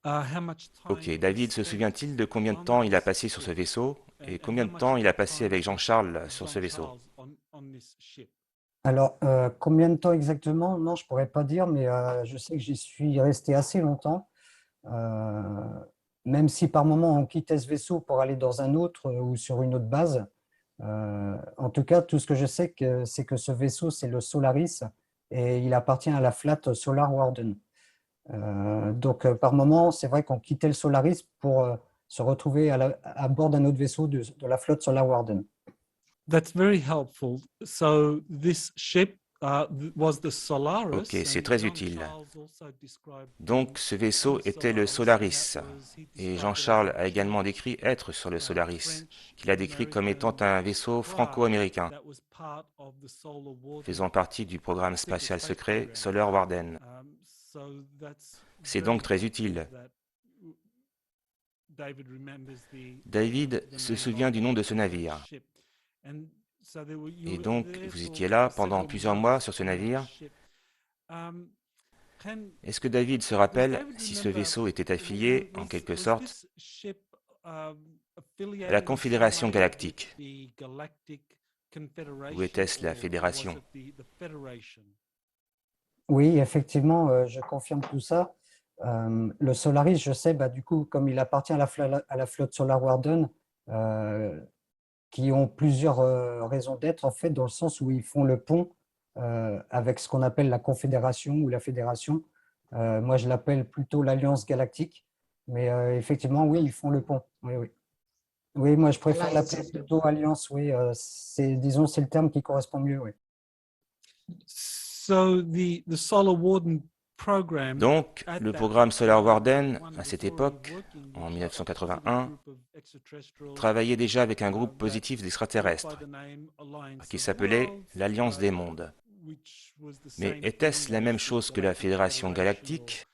how much Ok, time he David se spent souvient-il de combien de on temps il a this passé sur ce ship vaisseau et and combien how de much temps il a passé time avec did Jean-Charles sur ce vaisseau? Jean-Charles on this ship? Alors, combien de temps exactement? Non, je pourrais pas dire, mais je sais que j'y suis resté assez longtemps. Euh, Même si par moment on quittait ce vaisseau pour aller dans un autre ou sur une autre base. En tout cas, tout ce que je sais, c'est que ce vaisseau, c'est le Solaris et il appartient à la flotte Solar Warden. Donc, par moment, c'est vrai qu'on quittait le Solaris pour se retrouver à bord d'un autre vaisseau de la flotte Solar Warden. That's very helpful. So this ship was the Solaris. Ok, c'est and très John utile. Charles also described Donc being ce vaisseau on the était le Solaris, Solaris. and that was- he Et described it as Jean-Charles a a également joint, décrit être sur le Solaris, French, qu'il a décrit comme étant American un vaisseau craft franco-américain, that was part of the Solar Warden faisant partie du programme secret spatial space secret program. Solar Warden. So that's C'est very donc très good utile. that David remembers David the se name souvient of du nom de the ce navire. ship. And so there were- you Et were donc, there vous for étiez là pendant several plusieurs mois months sur ce on that navire. ship. Um, can- Est-ce que David se does rappelle David si ce remember, vaisseau était affilié, en quelque sorte, this ship, à la affiliated in Confédération some way with galactique? the Galactic Confederation, Ou était-ce la or was Fédération? it the Federation? Oui, effectivement, je confirme tout ça. Le Solaris, je sais, bah, du coup, comme il appartient à la flotte Solar Warden, qui ont plusieurs raisons d'être, en fait, dans le sens où ils font le pont avec ce qu'on appelle la Confédération ou la Fédération. Moi, je l'appelle plutôt l'Alliance Galactique. Mais effectivement, oui, ils font le pont. Oui, oui. Oui, moi, je préfère Alliance. l'appeler plutôt Alliance. Oui, disons, c'est le terme qui correspond mieux. Oui. So the Solar Warden program, Donc, at le that programme Solar time, Warden, one à was cette already époque, working en with a 1981, positive group of extraterrestrials, travaillait déjà avec un groupe that positif went by d'extraterrestres the name Alliance qui of s'appelait Worlds, l'Alliance des mondes. which was the Mais same était-ce thing la même as the chose que la Galactic Fédération Federation or galactique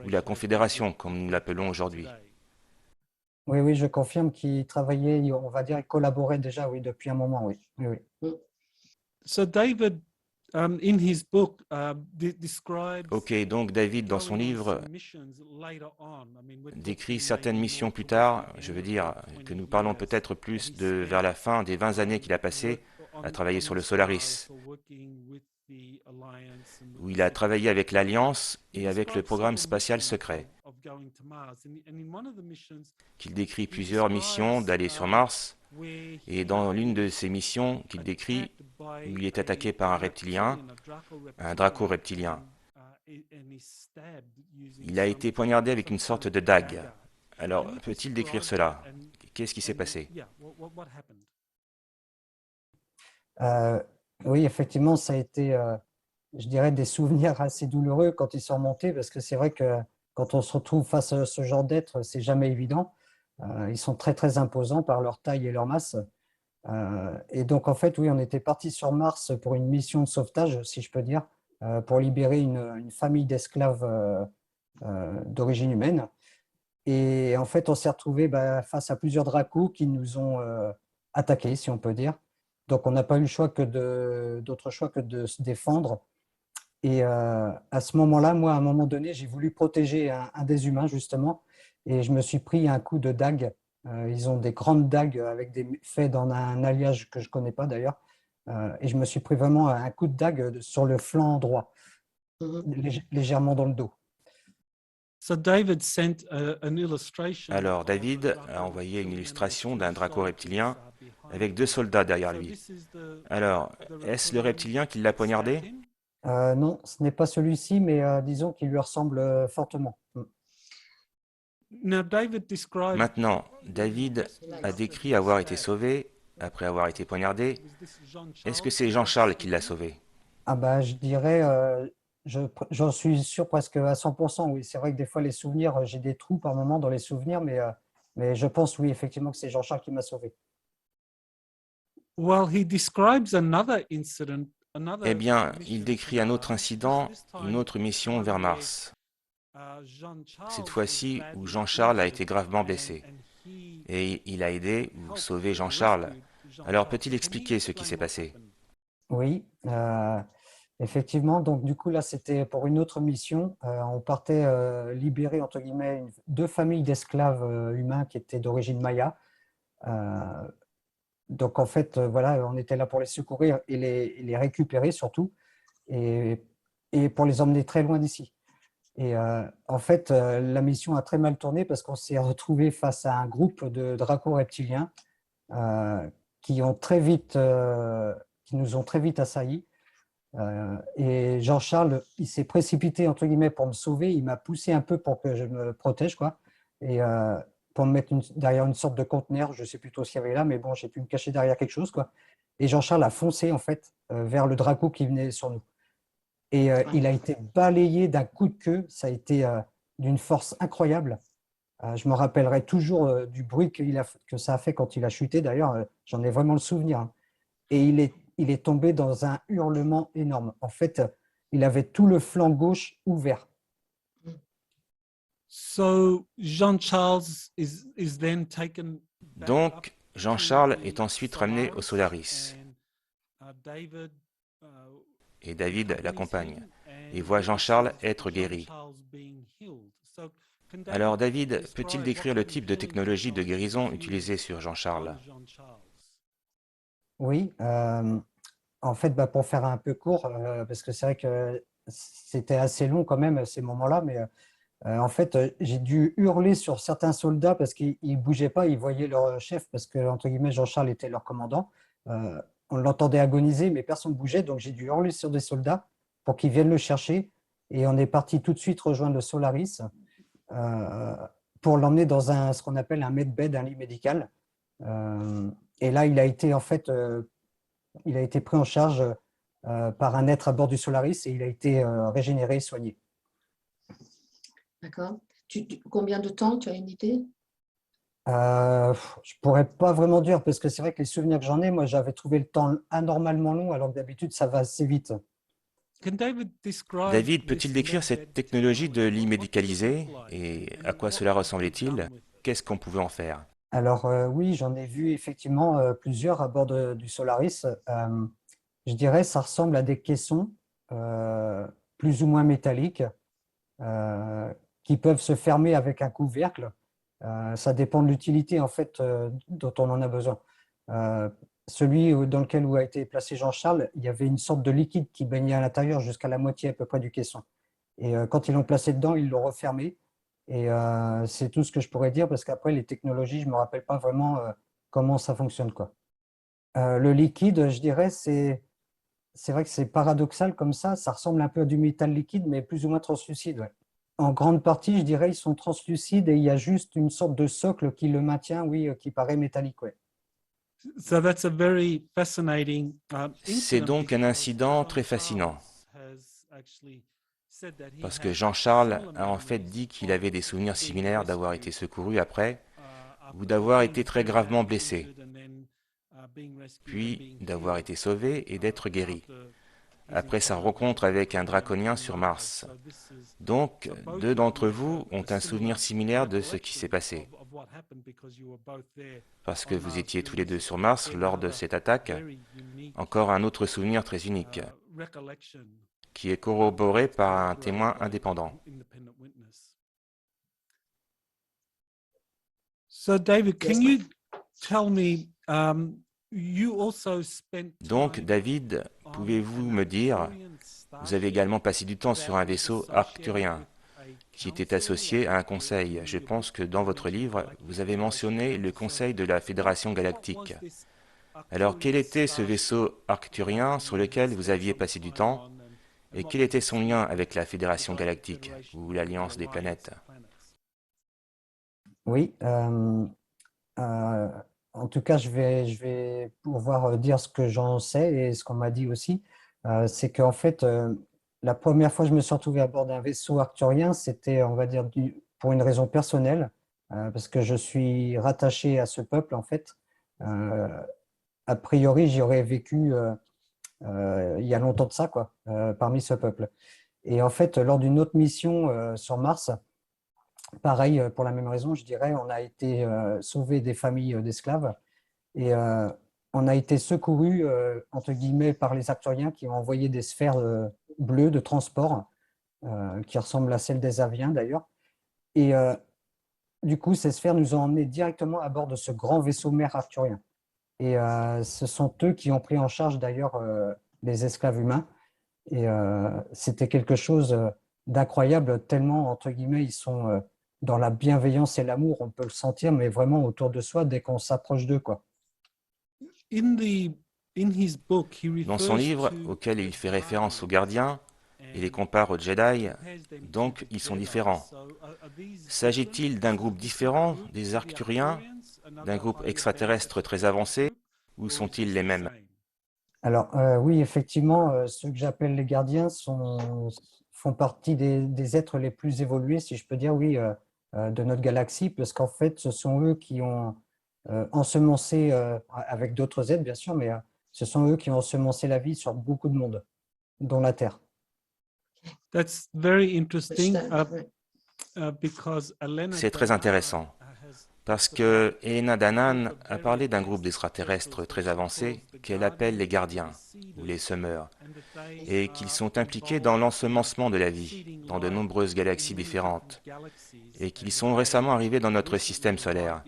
ou la Confederation as we Confédération, would comme nous refer l'appelons to it aujourd'hui? today. Oui, oui, je confirme qu'ils travaillaient, on va dire, ils collaboraient déjà, oui, depuis un moment, oui. Oui, oui. So David, in his book, describes Ok, donc David, dans son going on livre, some missions later on. I mean, we're décrit talking certaines maybe missions more plus towards tard, the je end veux of dire the que 20 nous parlons years peut-être that plus he de vers spent, la fin des 20 années qu'il a passées à travailler sur le the Solaris Solaris, or working with the Alliance and with où the il a secret travaillé avec program. l'Alliance He et avec le describes programme several spatial missions secret, of going to Mars. And in one of the missions, qu'il décrit he plusieurs missions describes d'aller sur Mars, where et he dans l'une de was ces missions qu'il décrit, attacked où by il est attaqué par un reptilien, reptilian, a Draco un reptilian, draco-reptilien. and he's stabbed using Il a été poignardé avec some une sorte kind de of dague. dagger. Alors, Can you peut-il describe décrire that cela? and Qu'est-ce qui s'est passé? yeah, what happened? Oui, effectivement, ça a été, je dirais, des souvenirs assez douloureux quand ils sont remontés, parce que c'est vrai que quand on se retrouve face à ce genre d'être, c'est jamais évident. Ils sont très, très imposants par leur taille et leur masse. Et donc, en fait, oui, on était parti sur Mars pour une mission de sauvetage, si je peux dire, pour libérer une famille d'esclaves d'origine humaine. Et en fait, on s'est retrouvé face à plusieurs dracos qui nous ont attaqués, si on peut dire. Donc, on n'a pas eu le choix d'autre choix que de se défendre. Et à ce moment-là, moi, à un moment donné, j'ai voulu protéger un des humains, justement, et je me suis pris un coup de dague. Ils ont des grandes dagues avec faits dans un alliage que je ne connais pas d'ailleurs. Et je me suis pris vraiment un coup de dague sur le flanc droit, légèrement dans le dos. So David sent an illustration Alors, of David a a envoyé une Draco-reptilian illustration with d'un two draco-reptilien soldiers, behind avec him. 2 soldats derrière So lui. this is Alors, the est-ce le reptilien qui that l'a stabbed poignardé? him? Non, ce n'est pas celui-ci, mais disons qu'il lui ressemble fortement. Now David described Maintenant, David a décrit avoir été sauvé après avoir été poignardé. Est-ce que c'est Jean-Charles qui l'a sauvé? Ah bah, je dirais, j'en suis sûr presque à 100%. Oui, c'est vrai que des fois, les souvenirs, j'ai des trous par moment dans les souvenirs, mais je pense, oui, effectivement, que c'est Jean-Charles qui m'a sauvé. Well, he describes another incident, Eh bien, mission il to décrit un autre Mars, incident, this une time autre mission one vers where, Mars. Jean-Charles Cette was fois-ci où badly Jean-Charles a injured été gravement and blessé. he Et il a aidé ou helped sauvé or Jean-Charles. rescued Alors Jean-Charles. peut-il So can you expliquer ce qui explain s'est what passé? happened? Oui, effectivement. Donc, du coup, là, c'était pour une autre mission. On partait libérer, entre guillemets, deux familles d'esclaves humains qui étaient d'origine maya. Donc, en fait, voilà, on était là pour les secourir et les récupérer surtout, et pour les emmener très loin d'ici. Et en fait, la mission a très mal tourné parce qu'on s'est retrouvé face à un groupe de draco-reptiliens qui nous ont très vite assaillis. Et Jean-Charles, il s'est précipité, entre guillemets, pour me sauver. Il m'a poussé un peu pour que je me protège, quoi. Et pour me mettre derrière une sorte de conteneur, je ne sais plus trop ce qu'il y avait là, mais bon, j'ai pu me cacher derrière quelque chose, quoi. Et Jean-Charles a foncé en fait vers le Draco qui venait sur nous. Et il a été balayé d'un coup de queue. Ça a été d'une force incroyable. Je me rappellerai toujours du bruit que ça a fait quand il a chuté. D'ailleurs, j'en ai vraiment le souvenir, hein. Et il est tombé dans un hurlement énorme. En fait, il avait tout le flanc gauche ouvert. So Jean-Charles is then taken back up Donc, Jean-Charles to est the ensuite ramené au Solaris Solaris, and David et David accompanies l'accompagne, him et and voit Jean-Charles witnesses être guéri. Jean-Charles being healed. So can Alors David David peut-il describe décrire what le kind of type de healing technologie de technology guérison was utilisée used sur on Jean-Charles? Jean-Charles? Oui, en fait, bah, pour faire un peu court, parce que c'est vrai que c'était assez long quand même ces moments-là, mais en fait, j'ai dû hurler sur certains soldats parce qu'ils ne bougeaient pas, ils voyaient leur chef, parce que, entre guillemets, Jean-Charles était leur commandant. On l'entendait agoniser, mais personne ne bougeait, donc j'ai dû hurler sur des soldats pour qu'ils viennent le chercher. Et on est parti tout de suite rejoindre le Solaris euh, pour l'emmener dans ce qu'on appelle un medbed, un lit médical. Et là, il a été en fait, il a été pris en charge par un être à bord du Solaris et il a été régénéré, soigné. D'accord. Combien de temps, tu as une idée? Je pourrais pas vraiment dire parce que c'est vrai que les souvenirs que j'en ai, moi, j'avais trouvé le temps anormalement long, alors que d'habitude, ça va assez vite. Can David describe David peut-il this décrire medbed cette technologie de technology? lit What did it médicalisé look like et and à quoi what cela had been ressemblait-il? done with it? Qu'est-ce qu'on pouvait en faire? Alors oui, j'en ai vu effectivement plusieurs à bord du Solaris. Je dirais, ça ressemble à des caissons plus ou moins métalliques qui peuvent se fermer avec un couvercle. Ça dépend de l'utilité en fait dont on en a besoin. Celui dans lequel a été placé Jean-Charles, il y avait une sorte de liquide qui baignait à l'intérieur jusqu'à la moitié à peu près du caisson. Et quand ils l'ont placé dedans, ils l'ont refermé. Et c'est tout ce que je pourrais dire parce qu'après, les technologies, je ne me rappelle pas vraiment comment ça fonctionne, quoi. Le liquide, je dirais, c'est vrai que c'est paradoxal comme ça ressemble un peu à du métal liquide, mais plus ou moins translucide, ouais. En grande partie, je dirais, ils sont translucides et il y a juste une sorte de socle qui le maintient, oui, qui paraît métallique, ouais. So that's a very fascinating C'est incident donc un because incident très fascinant, Jean-Charles has actually said that he parce que had Jean-Charles a en similar fait memories dit qu'il of avait des souvenirs being similaires d'avoir été rescued secouru après, ou after d'avoir été being très very gravement badly blessé, injured and then being rescued and puis being d'avoir healed été sauvé et d'être guéri, after his après sa encounter rencontre avec un with draconien sur Mars. Mars. So this is Donc, so both deux of d'entre you vous have ont a un souvenir similar similaire de ce qui recollection s'est passé, of what happened because you were both there parce que on vous Mars étiez tous during les this deux sur attack. Mars Again, lors de another cette attaque. very unique Encore un autre souvenir très unique, recollection qui est corroboré to par un corroborate témoin by indépendant. an independent witness. So, David, can you tell me, you also spent Donc, time David, on pouvez-vous an me dire, Arcturian vous avez starship également passé du temps sur that un was vaisseau associated arcturien with a qui était council? associé à un In conseil. Je your book, pense que dans you votre mentioned the livre, Galactic vous avez Federation mentionné le Council. conseil de la Fédération What was galactique. this Alors, quel Arcturian était ce starship vaisseau that arcturien sur you had lequel vous spent aviez some passé du time temps on, and et what quel was était its son lien mission? avec la The Fédération Galactic galactique Federation ou or the l'Alliance des Alliance planètes? of Planets. Oui, euh, en tout cas, je vais pouvoir dire ce que j'en sais et ce qu'on m'a dit aussi. C'est qu'en fait, la première fois que je me suis retrouvé à bord d'un vaisseau arcturien, c'était, on va dire, pour une raison personnelle, parce que je suis rattaché à ce peuple, en fait. Euh, a priori, j'y aurais vécu il y a longtemps de ça, quoi, parmi ce peuple. Et en fait, lors d'une autre mission sur Mars, pareil, pour la même raison, je dirais, on a été sauvé des familles d'esclaves et on a été secouru, entre guillemets, par les Arcturiens qui ont envoyé des sphères bleues de transport qui ressemblent à celles des Aviens d'ailleurs. Et du coup, ces sphères nous ont emmenés directement à bord de ce grand vaisseau mère arcturien. Et ce sont eux qui ont pris en charge d'ailleurs les esclaves humains. Et c'était quelque chose d'incroyable, tellement, entre guillemets, ils sont dans la bienveillance et l'amour, on peut le sentir, mais vraiment autour de soi dès qu'on s'approche d'eux, quoi. In his book, he Dans son refers livre, to auquel il the fait référence aux Guardians gardiens, il les and compare aux Jedi, compares them to donc the ils sont Jedi. différents. So are these different? S'agit-il d'un Is it a groupe different différent group des to the Arcturiens, Arcturians, d'un another groupe highly extraterrestre advanced très galactic avancé, group, ou or is sont-ils this les the mêmes? same? Alors, oui, effectivement, ceux que j'appelle les gardiens font partie des êtres les plus évolués, si je peux dire, oui, de notre galaxie, parce qu'en fait, ce sont eux qui ont ensemencé, avec d'autres êtres, bien sûr, mais ce sont eux qui ont ensemencé la vie sur beaucoup de monde, dont la Terre. That's very interesting Ouais. because Elena C'est très intéressant. has Parce que Elena Danaan a parlé d'un groupe d'extraterrestres très avancés qu'elle appelle les gardiens ou les semeurs, et qu'ils sont impliqués dans l'ensemencement de la vie dans de nombreuses galaxies différentes, et qu'ils sont récemment arrivés dans notre système solaire.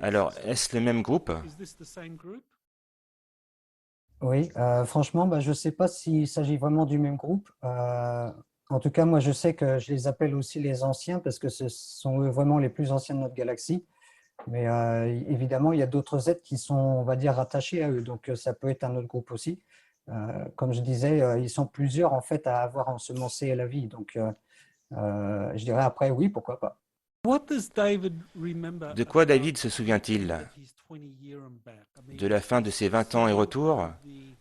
Alors, est-ce le même groupe? Is this the same group? Oui, franchement, bah, je ne sais pas s'il s'agit vraiment du même groupe. En tout cas, moi, je sais que je les appelle aussi les anciens parce que ce sont eux vraiment les plus anciens de notre galaxie. Mais évidemment, il y a d'autres êtres qui sont, on va dire, rattachés à eux. Donc, ça peut être un autre groupe aussi. Comme je disais, ils sont plusieurs en fait à avoir ensemencé la vie. Donc, je dirais après, oui, pourquoi pas. What does David remember De quoi about David se souvient-il? at his 20-year and back? I mean, De la fin de ses 20 ans et retour?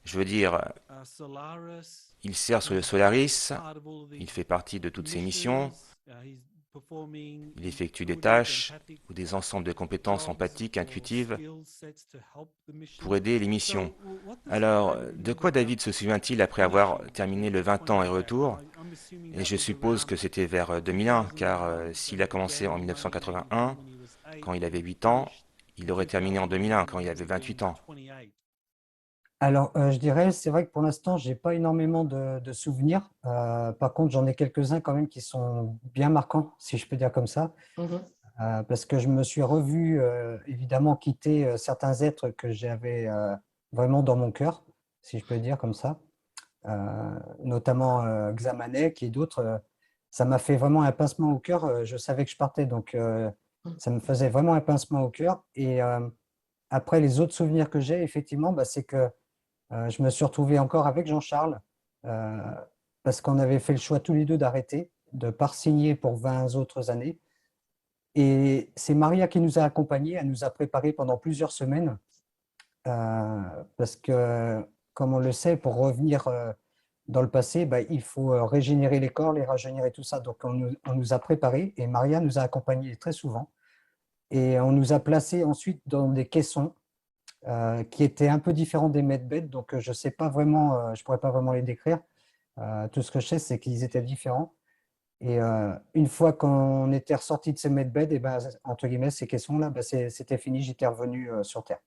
Je veux dire, Solaris, il sert sur le Solaris, part of all of il these fait partie de toutes ses missions, missions, he's performing il effectue des good tâches empathic ou des ensembles de compétences jobs empathiques, or intuitives skill sets to help the mission. pour aider les missions. So, what does Alors, David de remember quoi about David se souvient-il après avoir terminé le 20 ans et retour? I'm assuming Et that je was suppose around que c'était vers 2001, car 2001 s'il when a it commencé began, en or maybe 1981, when he was 8 quand il avait and 8 ans, finished il in aurait terminé en 2001, 2001 quand when il he avait would have been 28 ans. 28. Alors, je dirais, c'est vrai que pour l'instant, j'ai pas énormément de souvenirs. Par contre, j'en ai quelques-uns quand même qui sont bien marquants, si je peux dire comme ça. Mhm. Parce que je me suis revu, évidemment, quitter certains êtres que j'avais vraiment dans mon cœur, si je peux dire comme ça. Notamment Xamanek et d'autres. Ça m'a fait vraiment un pincement au cœur. Je savais que je partais, donc ça me faisait vraiment un pincement au cœur. Et après, les autres souvenirs que j'ai, effectivement, bah, c'est que je me suis retrouvé encore avec Jean-Charles euh, parce qu'on avait fait le choix tous les deux d'arrêter, de ne pas signer pour 20 autres années. Et c'est Maria qui nous a accompagnés, elle nous a préparés pendant plusieurs semaines parce que, comme on le sait, pour revenir dans le passé, bah, il faut régénérer les corps, les rajeunir et tout ça. Donc, on nous a préparés et Maria nous a accompagnés très souvent. Et on nous a placés ensuite dans des caissons qui étaient un peu différents des medbeds. Donc, je sais pas vraiment, je pourrais pas vraiment les décrire. Tout ce que je sais, c'est qu'ils étaient différents. Et une fois qu'on était ressorti de ces medbeds, et ben, entre guillemets, ces caissons-là, ben, c'était fini, j'étais revenu sur Terre.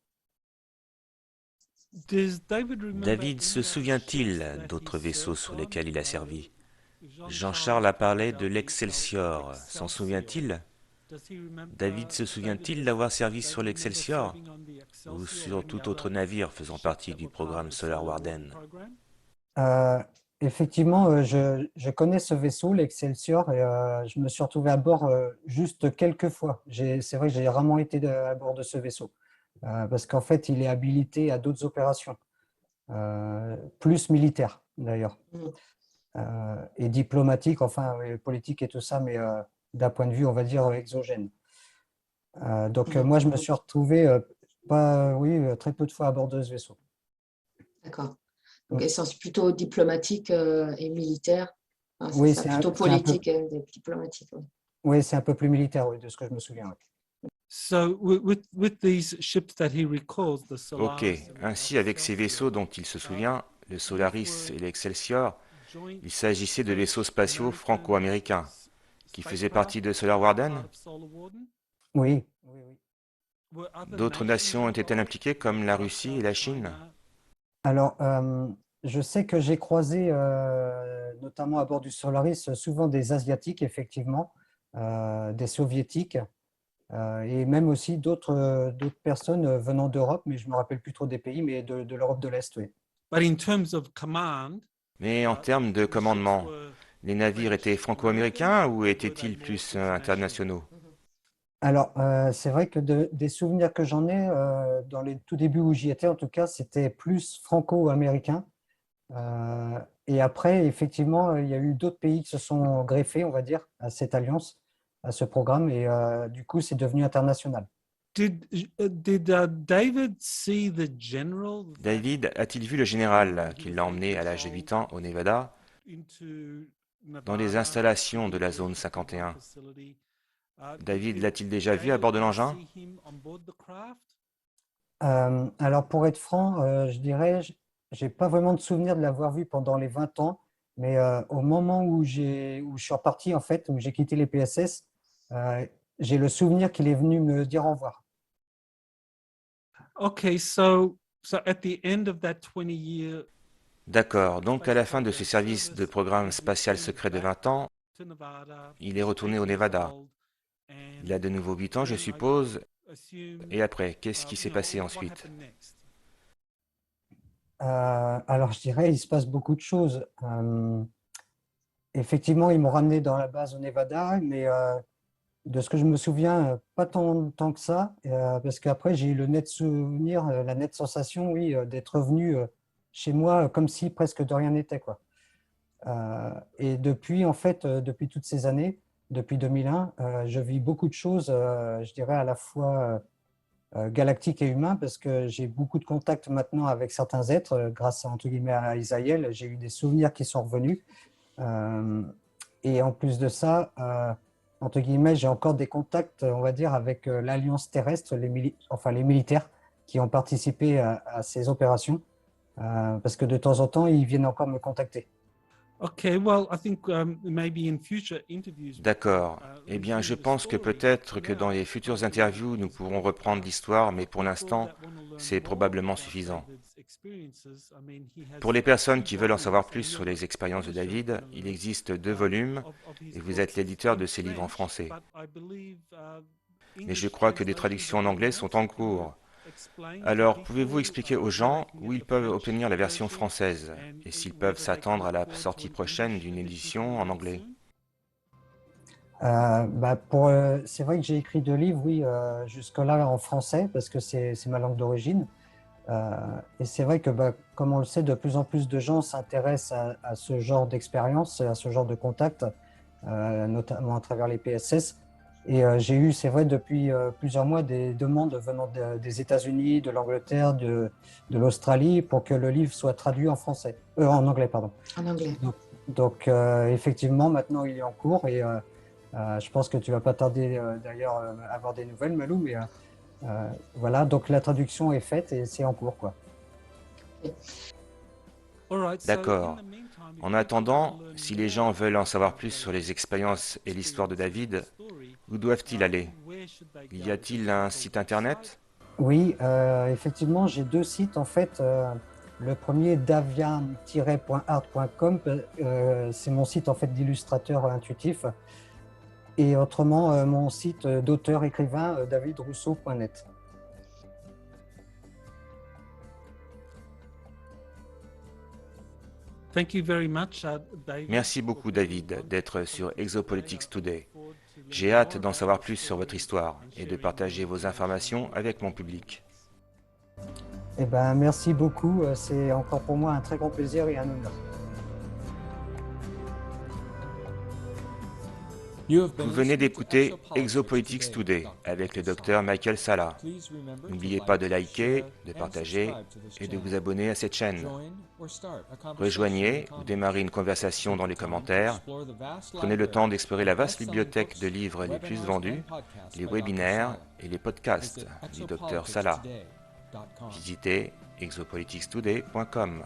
Does David remember David se any other ships souvient-il that he d'autres vaisseaux served sur on? lesquels il a servi? Jean-Charles Jean-Charles a talked parlé about de the l'Excelsior, s'en Excelsior. souvient-il? Does he remember, David se David, souvient-il d'avoir servi David sur remember l'Excelsior serving on the ou Excelsior or sur any tout autre other navire faisant ships partie that du were part of programme the Solar Solar Warden Warden? program? Euh, Effectivement, je connais ce vaisseau, l'Excelsior, et je me suis retrouvé à bord juste quelques fois. C'est vrai que j'ai rarement été à bord de ce vaisseau, parce qu'en fait, il est habilité à d'autres opérations, plus militaires d'ailleurs, Mhm. et diplomatiques, enfin, politique et tout ça, mais d'un point de vue, on va dire, exogène. Donc, Mhm. moi, je me suis retrouvé pas, oui, très peu de fois à bord de ce vaisseau. D'accord. Donc, Mm. essence plutôt diplomatique et militaire. Ah, c'est Oui, ça, plutôt c'est un peu, politique et diplomatique. Oui. oui, c'est un peu plus militaire, oui, de ce que je me souviens. Oui. So with these ships that he recalls, the Ok, Solaris and the ainsi avec ces vaisseaux Excelsior, dont il se souvient, le Solaris et l'Excelsior, joint il s'agissait de vaisseaux British spatiaux American franco-américains qui faisaient spacecraft partie de Solar part Warden. of Solar Warden? Oui, oui, oui. Were other D'autres nations nations étaient-elles involved, impliquées like comme la Russie Russia, et la Chine? China? Alors, je sais que j'ai croisé, notamment à bord du Solaris, souvent des Asiatiques, effectivement, des Soviétiques, et même aussi d'autres personnes venant d'Europe, mais je ne me rappelle plus trop des pays, mais de l'Europe de l'Est, oui. But in terms of command, Mais en termes de the ships commandement, were les navires étaient French American, franco-américains ou or were they étaient-ils more plus international? internationaux? Mhm. Alors, c'est vrai que des souvenirs que j'en ai, dans les tout débuts où j'y étais, en tout cas, c'était plus franco-américain. Et après, effectivement, il y a eu d'autres pays qui se sont greffés, on va dire, à cette alliance, à ce programme, et du coup, c'est devenu international. David see the general that David a-t-il vu le général qui l'a emmené à l'âge de 8 ans au Nevada into dans les Nevada, installations de la zone 51? facility? David Did l'a-t-il déjà vu à David bord de l'engin? see him on board the craft? Alors, pour être franc, je dirais, j'ai pas vraiment de souvenir de l'avoir vu pendant les 20 ans, mais au moment où je suis reparti, en fait, où j'ai quitté les PSS, j'ai le souvenir qu'il est venu me dire au revoir. Okay, so at the end of that 20-year D'accord, donc à la fin de ce service de programme spatial secret de 20 ans, to Nevada, il est he's retourné 8 au years Nevada. old, and Il a de nouveau 8 ans, je then suppose. assume, Et après, qu'est-ce qui s'est you know, passé what ensuite? happened next? Alors, je dirais, il se passe beaucoup de choses. Effectivement, ils m'ont ramené dans la base au Nevada, mais de ce que je me souviens, pas tant que ça, parce qu'après, j'ai eu le net souvenir, la nette sensation, oui, d'être revenu chez moi comme si presque de rien n'était, quoi. Et depuis, en fait, depuis toutes ces années, depuis 2001, je vis beaucoup de choses, je dirais à la fois galactiques et humains, parce que j'ai beaucoup de contacts maintenant avec certains êtres, grâce entre guillemets à Isaïel. J'ai eu des souvenirs qui sont revenus. Et en plus de ça, entre guillemets, j'ai encore des contacts, on va dire, avec l'Alliance terrestre, enfin les militaires qui ont participé à ces opérations, parce que de temps en temps, ils viennent encore me contacter. Okay, well, I think maybe in future interviews we could, D'accord. Eh bien, je resume the pense que story. peut-être que dans Now, les futures I interviews, nous pourrons reprendre l'histoire, mais pour people l'instant, that want to learn c'est more probablement about suffisant. David's experiences, I mean, he has Pour les personnes 2 qui veulent en savoir volumes plus and sur you're les the expériences de publisher David, at the il moment, existe 2 volumes of his et vous êtes books l'éditeur in de ces livres en French, français. but I believe Mais je English crois que des translations traductions are en anglais coming out. sont So en can you cours. explain to Alors, pouvez-vous people expliquer aux where they gens can où get ils the peuvent French obtenir la version version française and et s'ils peuvent whether they can s'attendre à la look forward to sortie an prochaine English d'une edition édition coming en out anglais? soon? C'est vrai que j'ai écrit 2 livres, oui, jusque-là en français, parce que c'est ma langue d'origine. Et c'est vrai que, comme on le sait, de plus en plus de gens s'intéressent à ce genre d'expérience, à ce genre de contact, notamment à travers les PSS. Et j'ai eu, c'est vrai, depuis plusieurs mois, des demandes venant des États-Unis, de l'Angleterre, de l'Australie, pour que le livre soit traduit en français, en anglais, pardon. En anglais. Donc, effectivement, maintenant, il est en cours et je pense que tu vas pas tarder d'ailleurs à avoir des nouvelles, Malou, mais voilà, donc la traduction est faite et c'est en cours, quoi. All right, so in D'accord. the meantime, if En people want attendant, to learn si les more gens veulent en savoir about plus sur David's les expériences et l'histoire de experiences and David, story, où doivent-ils aller? where should they Y go? a-t-il Is un there site a website? internet? Oui, effectivement, j'ai 2 sites en fait. Le premier, davian-art.com, c'est mon site en fait d'illustrateur intuitif. Et autrement, mon site d'auteur-écrivain, davidrousseau.net. Thank you very much, David, Merci for beaucoup, being David, on d'être the sur podcast today. Exopolitics I look Today. forward to learning J'ai hâte more d'en about savoir your plus sur votre story histoire and et de sharing partager more vos information informations with avec our mon public. audience. Eh ben, merci beaucoup. C'est encore pour moi un très grand plaisir et un honneur. Vous venez d'écouter Exopolitics Today avec le docteur Michael Salla. N'oubliez pas de liker, de partager et de vous abonner à cette chaîne. Rejoignez ou démarrez une conversation dans les commentaires. Prenez le temps d'explorer la vaste bibliothèque de livres les plus vendus, les webinaires et les podcasts du docteur Salla. Visitez exopoliticstoday.com.